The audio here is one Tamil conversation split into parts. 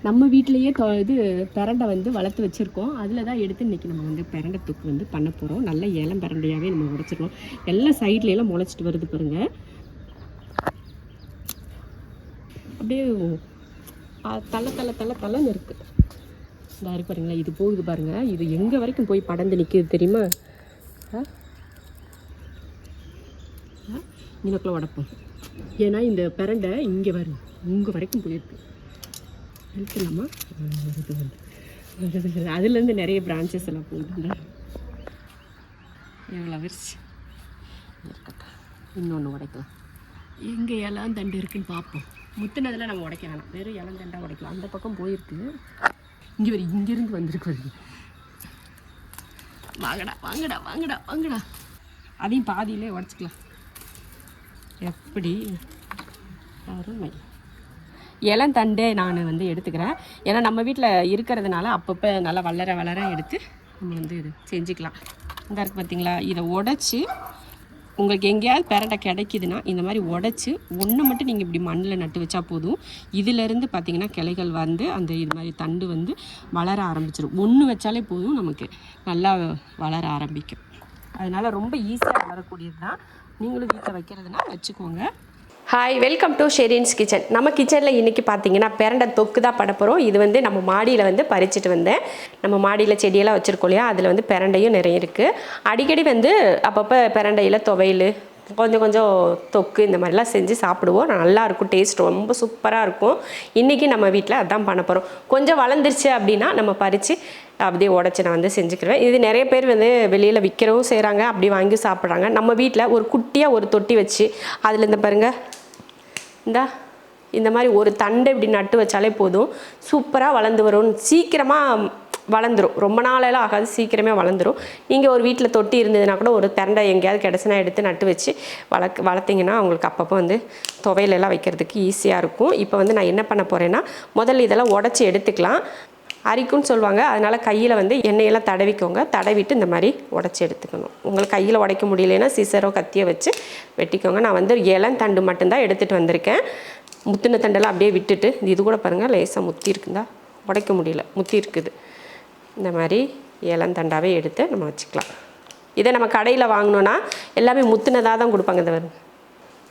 நம்ம வீட்டிலையே இது பிரண்டை வந்து வளர்த்து வச்சுருக்கோம். அதில் தான் எடுத்து இன்றைக்கி நம்ம வந்து பிரண்டை தொக்கு வந்து பண்ண போகிறோம். நல்ல ஏலம் பிரண்டையாகவே நம்ம உடைச்சிருக்கோம். எல்லாம் சைட்லையெல்லாம் முளைச்சிட்டு வருது பாருங்கள். அப்படியே தள்ளன்னு இருக்குது. இந்த இருக்கு பாருங்களா, இது போகுது பாருங்கள். இது எங்கே வரைக்கும் போய் படந்து நிற்கிது தெரியுமா? இன்னக்குள்ள உடப்போம். ஏன்னா இந்த பிரண்டை இங்கே வரும், இங்கே வரைக்கும் போயிருக்கு. எடுத்துலாமா? அதுலேருந்து நிறைய பிரான்ச்சஸ் எல்லாம் போகுதுங்க. எவ்வளோ விரிச்சு இருக்கட்டும். இன்னொன்று உடைக்கலாம். எங்கே இலம் தண்டு இருக்குன்னு பார்ப்போம். முத்துனதில் நம்ம உடைக்க வேணாம், வெறும் இலம் தண்டாக உடைக்கலாம். அந்த பக்கம் போயிருக்கு. இங்கே வரும், இங்கேருந்து வந்திருக்கு வருது. வாங்கடா வாங்கடா வாங்கடா வாங்கடா. அதையும் பாதியிலே உடச்சிக்கலாம். எப்படி அருமை. இளந்தண்டே நான் வந்து எடுத்துக்கிறேன். ஏன்னா நம்ம வீட்டில் இருக்கிறதுனால அப்பப்போ நல்லா வளர எடுத்து நம்ம வந்து இது செஞ்சுக்கலாம். இந்த இருக்குது பார்த்தீங்களா, இதை உடச்சி உங்களுக்கு எங்கேயாவது பிரண்டை கிடைக்கிதுன்னா இந்த மாதிரி உடச்சி ஒன்று மட்டும் நீங்கள் இப்படி மண்ணில் நட்டு வச்சா போதும். இதிலேருந்து பார்த்திங்கன்னா கிளைகள் வந்து அந்த இது மாதிரி தண்டு வந்து வளர ஆரம்பிச்சிடும். ஒன்று வச்சாலே போதும், நமக்கு நல்லா வளர ஆரம்பிக்கும். அதனால் ரொம்ப ஈஸியாக வளரக்கூடியது தான். நீங்களும் வீட்டில் வைக்கிறதுனா வச்சுக்கோங்க. Hi, welcome to Shereen's kitchen. நம்ம கிச்சனில் இன்றைக்கி பார்த்தீங்கன்னா பிரண்டை தொக்கு தான் பண்ண போகிறோம். இது வந்து நம்ம மாடியில் வந்து பறிச்சுட்டு வந்தேன். நம்ம மாடியில் செடியெல்லாம் வச்சுருக்கோம் இல்லையா, அதில் வந்து பிரண்டையும் நிறைய இருக்குது. அடிக்கடி வந்து அப்பப்போ பிரண்டையில் துவையல், கொஞ்சம் தொக்கு இந்த மாதிரிலாம் செஞ்சு சாப்பிடுவோம். நல்லாயிருக்கும், டேஸ்ட் ரொம்ப சூப்பராக இருக்கும். இன்றைக்கி நம்ம வீட்டில் அதான் பண்ண போகிறோம். கொஞ்சம் வளர்ந்துருச்சு அப்படின்னா நம்ம பறித்து அப்படியே உடச்சி நான் வந்து செஞ்சுக்கிடுவேன். இது நிறைய பேர் வந்து வெளியில் விற்கிறவும் செய்கிறாங்க, அப்படி வாங்கி சாப்பிட்றாங்க. நம்ம வீட்டில் ஒரு குட்டியாக ஒரு தொட்டி வச்சு அதில் இந்த பாருங்கள், இந்த மாதிரி ஒரு தண்டை இப்படி நட்டு வச்சாலே போதும், சூப்பராக வளர்ந்து வரும். சீக்கிரமாக வளர்ந்துடும், ரொம்ப நாளெல்லாம் ஆகாது, சீக்கிரமே வளர்ந்துடும். நீங்கள் ஒரு வீட்டில் தொட்டி இருந்ததுன்னா கூட ஒரு பிரண்டை எங்கேயாவது கிடச்சுனா எடுத்து நட்டு வச்சு வளர்த்திங்கன்னா அவங்களுக்கு அப்பப்போ வந்து துவையிலெல்லாம் வைக்கிறதுக்கு ஈஸியாக இருக்கும். இப்போ வந்து நான் என்ன பண்ண போகிறேன்னா, முதல்ல இதெல்லாம் உடச்சி எடுத்துக்கலாம். அரிக்குன்னு சொல்லுவாங்க, அதனால் கையில் வந்து எண்ணெயெல்லாம் தடவிக்கோங்க. தடவிட்டு இந்த மாதிரி உடச்சி எடுத்துக்கணும். உங்களுக்கு கையில் உடைக்க முடியலைன்னா சிசரோ கத்தியை வச்சு வெட்டிக்கோங்க. நான் வந்து இளந்தண்டு மட்டும்தான் எடுத்துகிட்டு வந்திருக்கேன். முத்தின தண்டெல்லாம் அப்படியே விட்டுட்டு, இது கூட பாருங்கள் லேசாக முத்தி இருக்குதா, உடைக்க முடியல, முத்தி இருக்குது. இந்த மாதிரி இளந்தண்டாவே எடுத்து நம்ம வச்சுக்கலாம். இதை நம்ம கடையில் வாங்கினோன்னா எல்லாமே முத்தினதாக தான் கொடுப்பாங்க. இந்த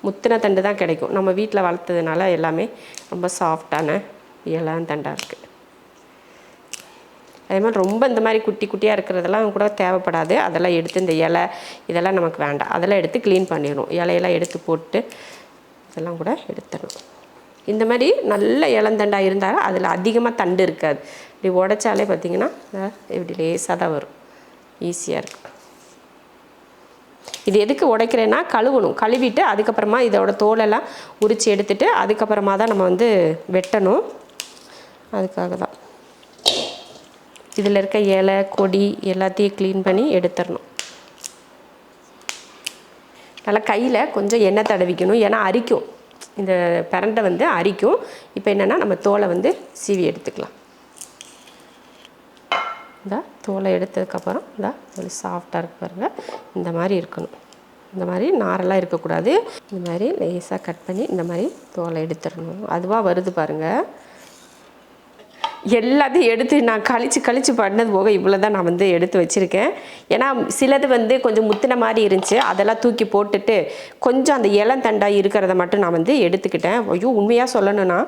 முத்தின தண்டு தான் கிடைக்கும். நம்ம வீட்டில் வளர்த்ததுனால எல்லாமே ரொம்ப சாஃப்டான இளந்தண்டாக இருக்குது. அதே மாதிரி ரொம்ப இந்த மாதிரி குட்டி குட்டியாக இருக்கிறதெல்லாம் கூட தேவைப்படாது. அதெல்லாம் எடுத்து இந்த இலை இதெல்லாம் நமக்கு வேண்டாம், அதெல்லாம் எடுத்து க்ளீன் பண்ணிடணும். இலையெல்லாம் எடுத்து போட்டு இதெல்லாம் கூட எடுத்துடணும். இந்த மாதிரி நல்ல இளந்தண்டாக இருந்தாலும் அதில் அதிகமாக தண்டு இருக்காது. இப்படி உடைச்சாலே பார்த்திங்கன்னா இப்படி லேசாக தான் வரும், ஈஸியாக இருக்கும். இது எதுக்கு உடைக்கிறேன்னா, கழுவணும். கழுவிட்டு அதுக்கப்புறமா இதோட தோலெல்லாம் உரித்து எடுத்துகிட்டு அதுக்கப்புறமா தான் நம்ம வந்து வெட்டணும். அதுக்காக தான் இதில் இருக்க இலை கொடி எல்லாத்தையும் க்ளீன் பண்ணி எடுத்துடணும். நல்லா கையில் கொஞ்சம் எண்ணெய் தடவிக்கணும், ஏன்னா அரிக்கும். இந்த பிரண்டை வந்து அரிக்கும். இப்போ என்னென்னா நம்ம தோலை வந்து சீவி எடுத்துக்கலாம். இந்த தோலை எடுத்ததுக்கப்புறம் ஒரு சாஃப்டாக இருக்கு பாருங்கள், இந்த மாதிரி இருக்கணும். இந்த மாதிரி நாரெல்லாம் இருக்கக்கூடாது. இந்த மாதிரி லேசாக கட் பண்ணி இந்த மாதிரி தோலை எடுத்துடணும். அதுவாக வருது பாருங்கள். எல்லாத்தையும் எடுத்து நான் கழிச்சு பண்ணது போக இவ்வளோ தான் நான் வந்து எடுத்து வச்சுருக்கேன். ஏன்னா சிலது வந்து கொஞ்சம் முத்தின மாதிரி இருந்துச்சு, அதெல்லாம் தூக்கி போட்டுட்டு கொஞ்சம் அந்த இளந்தண்டாக இருக்கிறத மட்டும் நான் வந்து எடுத்துக்கிட்டேன். ஐயோ, உண்மையாக சொல்லணும்னா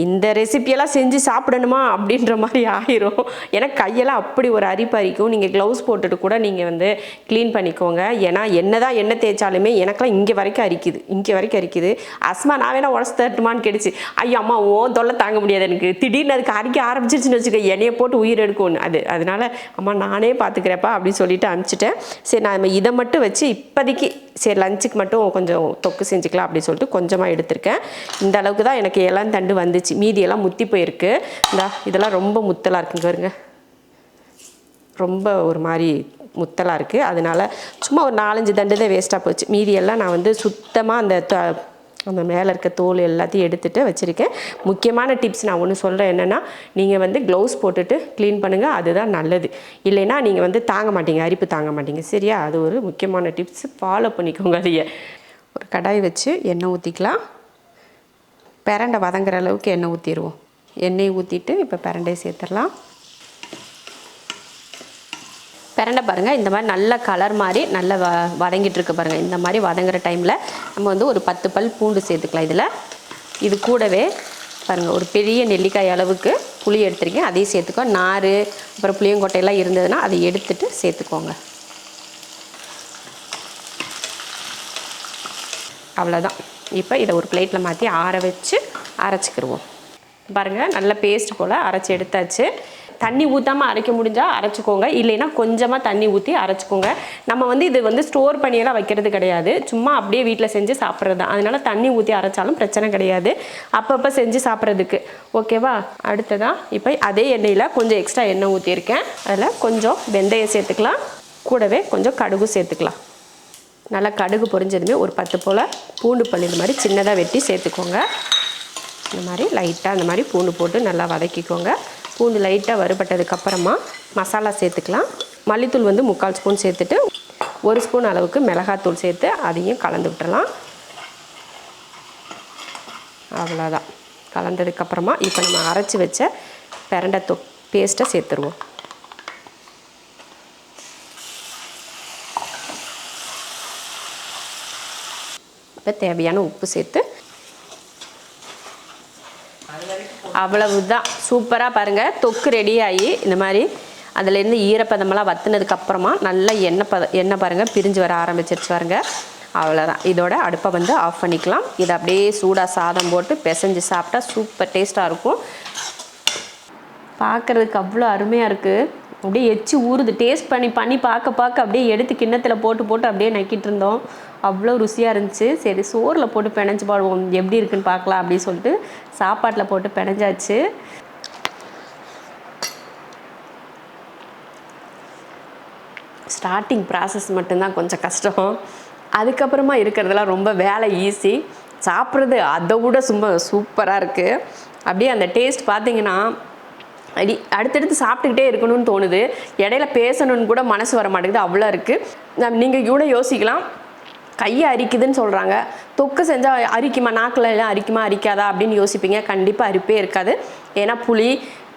இந்த ரெசிபியெல்லாம் செஞ்சு சாப்பிடணுமா அப்படின்ற மாதிரி ஆயிரும். ஏன்னா கையெல்லாம் அப்படி ஒரு அரிப்பு அரிக்கும். நீங்கள் க்ளவுஸ் போட்டுட்டு கூட நீங்கள் வந்து க்ளீன் பண்ணிக்கோங்க. ஏன்னா என்ன தான் எண்ணெய் தேய்ச்சாலுமே எனக்கெல்லாம் இங்கே வரைக்கும் அரிக்குது. அஸ்மா, நான் வேணா உடச்சு தட்டுமான்னு கேட்டுச்சு. ஐயோ அம்மா, தொல்லை தாங்க முடியாது எனக்கு. திடீர்னு அதுக்கு அரிக்க ஆரம்பிச்சிருச்சுன்னு வச்சுக்க, எண்ணெயை போட்டு உயிர் எடுக்கும் அதனால அம்மா நானே பார்த்துக்கிறப்பா அப்படின்னு சொல்லிட்டு அனுப்பிச்சிட்டேன். சரி, நான் இதை மட்டும் வச்சு இப்போதைக்கு சரி லஞ்சுக்கு மட்டும் கொஞ்சம் தொக்கு செஞ்சுக்கலாம் அப்படின்னு சொல்லிட்டு கொஞ்சமாக எடுத்திருக்கேன். இந்த அளவுக்கு தான் எனக்கு இளந்தண்டு வந்துச்சு. மீதியெல்லாம் முத்தி போயிருக்கு. இதெல்லாம் ரொம்ப முத்தலாக இருக்குங்க பாருங்க, ரொம்ப ஒரு மாதிரி முத்தலாக இருக்குது. அதனால சும்மா ஒரு 4-5 தண்டு தான் வேஸ்ட்டாக போச்சு. மீதியெல்லாம் நான் வந்து சுத்தமாக அந்த மேலே இருக்க தோல் எல்லாத்தையும் எடுத்துகிட்டு வச்சுருக்கேன். முக்கியமான டிப்ஸ் நான் ஒன்று சொல்கிறேன், என்னென்னா நீங்கள் வந்து க்ளவுஸ் போட்டுட்டு க்ளீன் பண்ணுங்கள், அதுதான் நல்லது. இல்லைன்னா நீங்கள் வந்து அரிப்பு தாங்க மாட்டீங்க. சரியா? அது ஒரு முக்கியமான டிப்ஸ், ஃபாலோ பண்ணிக்கோங்க. அதையே ஒரு கடாய் வச்சு எண்ணெய் ஊற்றிக்கலாம். பிரண்டை வதங்குற அளவுக்கு எண்ணெய் ஊற்றிடுவோம். எண்ணெய் ஊற்றிட்டு இப்போ பிரண்டையை சேர்த்துடலாம். பிரண்டை பாருங்கள் இந்த மாதிரி நல்ல கலர் மாதிரி நல்லா வதங்கிட்டு இருக்கு பாருங்கள். இந்த மாதிரி வதங்குற டைமில் நம்ம வந்து ஒரு 10 பல் பூண்டு சேர்த்துக்கலாம். இதில் இது கூடவே பாருங்கள் ஒரு பெரிய நெல்லிக்காய் அளவுக்கு புளி எடுத்துருக்கேன், அதையும் சேர்த்துக்கோ. நார் அப்புறம் புளியங்கொட்டையெல்லாம் இருந்ததுன்னா அதை எடுத்துட்டு சேர்த்துக்கோங்க. அவ்வளோதான். இப்போ இதை ஒரு பிளேட்டில் மாற்றி ஆற வச்சு அரைச்சிக்கிடுவோம். பாருங்கள் நல்ல பேஸ்ட் போல் அரைச்சி எடுத்தாச்சு. தண்ணி ஊற்றாமல் அரைக்க முடிஞ்சால் அரைச்சிக்கோங்க, இல்லைன்னா கொஞ்சமாக தண்ணி ஊற்றி அரைச்சிக்கோங்க. நம்ம வந்து இது வந்து ஸ்டோர் பண்ணியெல்லாம் வைக்கிறது கிடையாது, சும்மா அப்படியே வீட்டில் செஞ்சு சாப்பிட்றது தான். அதனால் தண்ணி ஊற்றி அரைச்சாலும் பிரச்சனை கிடையாது, அப்பப்போ செஞ்சு சாப்பிட்றதுக்கு. ஓகேவா? அடுத்ததான் இப்போ அதே எண்ணெயில் கொஞ்சம் எக்ஸ்ட்ரா எண்ணெய் ஊற்றியிருக்கேன். அதில் கொஞ்சம் வெந்தயம் சேர்த்துக்கலாம், கூடவே கொஞ்சம் கடுகு சேர்த்துக்கலாம். நல்லா கடுகு பொரிஞ்சதுமே ஒரு 10 போல் பூண்டு பல் இந்த மாதிரி சின்னதாக வெட்டி சேர்த்துக்கோங்க. இந்த மாதிரி லைட்டாக இந்த மாதிரி பூண்டு போட்டு நல்லா வதக்கிக்கோங்க. பூண்டு லைட்டாக வறுபட்டதுக்கப்புறமா மசாலா சேர்த்துக்கலாம். மல்லித்தூள் வந்து 3/4 ஸ்பூன் சேர்த்துட்டு 1 ஸ்பூன் அளவுக்கு மிளகாத்தூள் சேர்த்து அதையும் கலந்து விட்டுறலாம். அவ்வளோதான். கலந்ததுக்கப்புறமா இப்போ நம்ம அரைச்சி வச்ச பிரண்டை பேஸ்ட்டை சேர்த்துருவோம். இப்போ தேவையான உப்பு சேர்த்து அவ்வளவுதான். சூப்பராக பாருங்கள் தொக்கு ரெடி ஆகி இந்த மாதிரி அதுலேருந்து ஈரப்பதமெல்லாம் வற்றுனதுக்கப்புறமா நல்ல எண்ணெய் பாருங்கள் பிரிஞ்சு வர ஆரம்பிச்சிருச்சு பாருங்கள். அவ்வளோதான். இதோட அடுப்பை வந்து ஆஃப் பண்ணிக்கலாம். இதை அப்படியே சூடாக சாதம் போட்டு பிசைஞ்சு சாப்பிட்டா சூப்பர் டேஸ்ட்டாக இருக்கும். பார்க்குறதுக்கு அவ்வளோ அருமையாக இருக்குது. அப்படியே எச்சி ஊறுது. டேஸ்ட் பண்ணி பார்க்க அப்படியே எடுத்து கிண்ணத்தில் போட்டு அப்படியே நக்கிட்டு இருந்தோம். அவ்வளோ ருசியாக இருந்துச்சு. சரி சோறில் போட்டு பிணைஞ்சு பாடுவோம் எப்படி இருக்குன்னு பார்க்கலாம் அப்படின்னு சொல்லிட்டு சாப்பாட்டில் போட்டு பிணைஞ்சாச்சு. ஸ்டார்டிங் ப்ராசஸ் மட்டும்தான் கொஞ்சம் கஷ்டம், அதுக்கப்புறமா இருக்கிறதெல்லாம் ரொம்ப வேலை ஈஸி. சாப்பிட்றது அதை விட சூப்பராக இருக்குது. அப்படியே அந்த டேஸ்ட் பார்த்தீங்கன்னா அடுத்தடுத்து சாப்பிட்டுக்கிட்டே இருக்கணும்னு தோணுது. இடையில பேசணுன்னு கூட மனசு வர மாட்டேங்குது, அவ்வளோ இருக்குது. நீங்கள் கூட யோசிக்கலாம், கையை அரிக்குதுன்னு சொல்கிறாங்க, தொக்கு செஞ்சால் அரிக்குமா, நாக்கில் எல்லாம் அரிக்குமா அரிக்காதா அப்படின்னு யோசிப்பீங்க. கண்டிப்பாக அரிப்பே இருக்காது. ஏன்னா புளி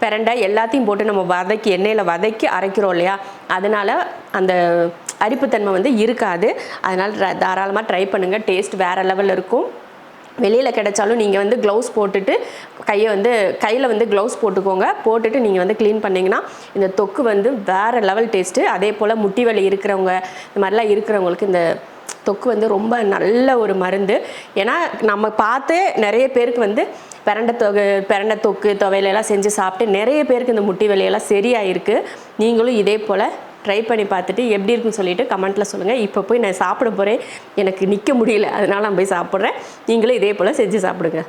பிரண்டை எல்லாத்தையும் போட்டு நம்ம எண்ணெயில் வதக்கி அரைக்கிறோம் இல்லையா, அதனால் அந்த அரிப்புத்தன்மை வந்து இருக்காது. அதனால் தாராளமாக ட்ரை பண்ணுங்கள். டேஸ்ட் வேறு லெவலில் இருக்கும். வெளியில் கிடைச்சாலும் நீங்கள் வந்து க்ளவுஸ் போட்டுட்டு கையில் வந்து க்ளவுஸ் போட்டுக்கோங்க. போட்டுட்டு நீங்கள் வந்து க்ளீன் பண்ணிங்கன்னா இந்த தொக்கு வந்து வேறு லெவல் டேஸ்ட்டு. அதே போல் முட்டி வலி இருக்கிறவங்க இந்த மாதிரிலாம் இருக்கிறவங்களுக்கு இந்த தொக்கு வந்து ரொம்ப நல்ல ஒரு மருந்து. ஏன்னா நம்ம பார்த்து நிறைய பேருக்கு வந்து பிரண்டை தொக்கு துவையலெல்லாம் செஞ்சு சாப்பிட்டு நிறைய பேருக்கு இந்த முட்டி வலியெல்லாம் சரியாயிருக்கு. நீங்களும் இதே போல் ட்ரை பண்ணி பார்த்துட்டு எப்படி இருக்குன்னு சொல்லிவிட்டு கமெண்ட்டில் சொல்லுங்கள். இப்போ போய் நான் சாப்பிட போகிறேன், எனக்கு நிற்க முடியல, அதனால் நான் போய் சாப்பிட்றேன். நீங்களும் இதே போல் செஞ்சு சாப்பிடுங்க.